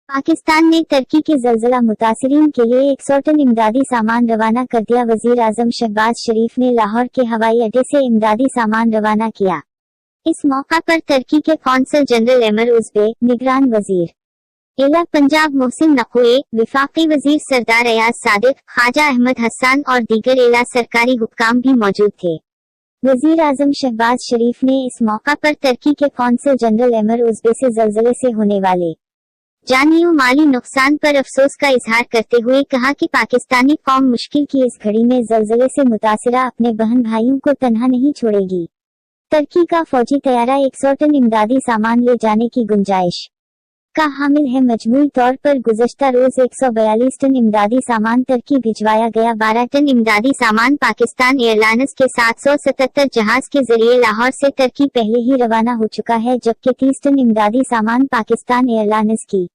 पाकिस्तान ने तुर्की के ज़लज़ला मुतासिरीन के लिए 100 टन इमदादी सामान रवाना कर दिया। वज़ीर आज़म शहबाज शरीफ ने लाहौर के हवाई अड्डे से इमदादी सामान रवाना किया। इस मौका पर तुर्की के कौंसल जनरल एमर उज़्बे, निगरान वज़ीर एला पंजाब मोहसिन नक़वी, विफाकी वज़ीर सरदार अयाज सादिक, ख्वाजा अहमद हसन और दीगर एला सरकारी हुक्काम भी मौजूद थे। वज़ीर आज़म शहबाज शरीफ ने इस मौका पर तुर्की के कौंसल जनरल एमर उज़्बे से ज़लज़ले से होने वाले जानी और माली नुकसान पर अफसोस का इजहार करते हुए कहा कि पाकिस्तानी कौम मुश्किल की इस घड़ी में ज़लज़ले से मुतासिरा अपने बहन भाइयों को तन्हा नहीं छोड़ेगी। तुर्की का फौजी तैयारा 100 टन इमदादी सामान ले जाने की गुंजाइश का हामिल है। मजमूई तौर पर गुज़श्ता रोज 142 टन इमदादी सामान तुर्की भिजवाया गया। 12 टन इमदादी सामान पाकिस्तान एयरलाइंस के 777 जहाज के जरिए लाहौर से तुर्की पहले ही रवाना हो चुका है, जबकि 30 टन इमदादी सामान पाकिस्तान एयरलाइंस की